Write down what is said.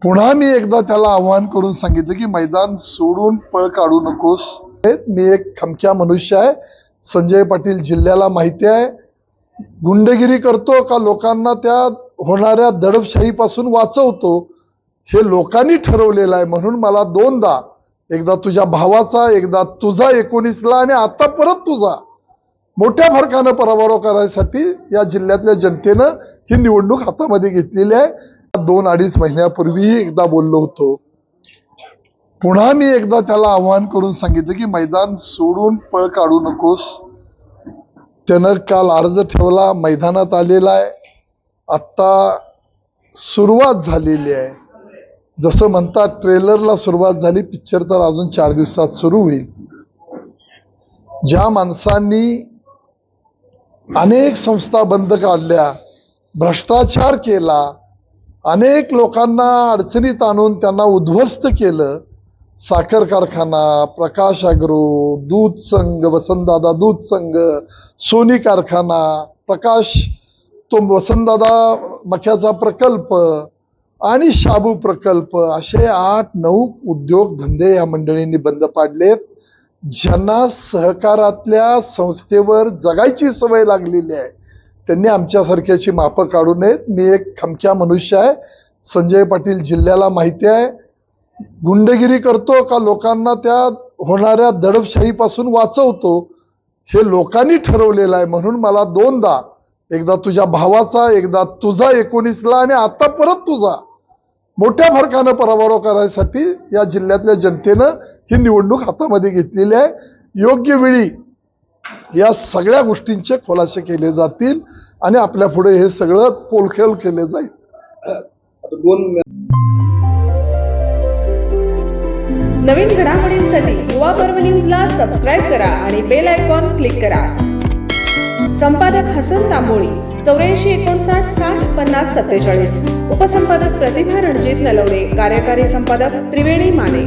पुन्हा मी एकदा त्याला आव्हान करून सांगितलं की मैदान सोडून पळ काढू नकोस. मी एक खमक्या मनुष्य आहे. संजय पाटील जिल्ह्याला माहिती आहे गुंडगिरी करतो का लोकांना त्या होणाऱ्या दडपशाहीपासून वाचवतो हे लोकांनी ठरवलेलं आहे. म्हणून मला दोनदा, एकदा तुझ्या भावाचा, एकदा तुझा 19ला आणि आता परत तुझा मोठ्या फरकानं पराभव करायसाठी या जिल्ह्यातल्या जनतेनं ही निवडणूक हातामध्ये घेतलेली आहे. 2-2.5 महिन्यापूर्वीही एकदा बोललो होतो. पुन्हा मी एकदा त्याला आव्हान करून सांगितलं की मैदान सोडून पळ काढू नकोस. त्यानं काल अर्ज ठेवला, मैदानात आलेला आहे. आत्ता सुरुवात झालेली आहे. जसं म्हणतात ट्रेलरला सुरुवात झाली, पिक्चर तर अजून 4 दिवसात सुरू होईल. ज्या माणसांनी अनेक संस्था बंद काढल्या, भ्रष्टाचार केला, अनेक लोकांना अडचणीत आणून त्यांना उद्ध्वस्त केलं, साखर कारखाना, प्रकाश ॲग्रो, दूध संघ, वसंतदादा दूध संघ, सोनी कारखाना, प्रकाश तो वसंतदादा मक्याचा प्रकल्प आणि शाबू प्रकल्प, असे 8-9 उद्योग धंदे या मंडळींनी बंद पाडलेत. ज्यांना सहकारातल्या संस्थेवर जगायची सवय लागलेली आहे त्यांनी आमच्यासारख्याची मापं काढू नयेत. मी एक खमक्या मनुष्य आहे. संजय पाटील जिल्ह्याला माहिती आहे गुंडगिरी करतो का लोकांना त्या होणाऱ्या दडपशाहीपासून वाचवतो हे लोकांनी ठरवलेलं आहे. म्हणून मला दोनदा, एकदा तुझ्या भावाचा, एकदा तुझा 19ला आणि आता परत तुझा मोठ्या फरकानं पराभव करायसाठी या जिल्ह्यातल्या जनतेनं ही निवडणूक हातामध्ये घेतलेली आहे. योग्य वेळी या सगळ्या गोष्टींचे खुलासे केले जातील आणि आपल्या पुढे हे सगळं पोलखेल केले जाईल. नवीन घडामोडींसाठी युवा पर्व न्यूजला सबस्क्राईब करा आणि बेल आयकॉन क्लिक करा. संपादक हसन तांबोळी 8459 60 50 47. उपसंपादक प्रतिभा रणजित नलवडे. कार्यकारी संपादक त्रिवेणी माने.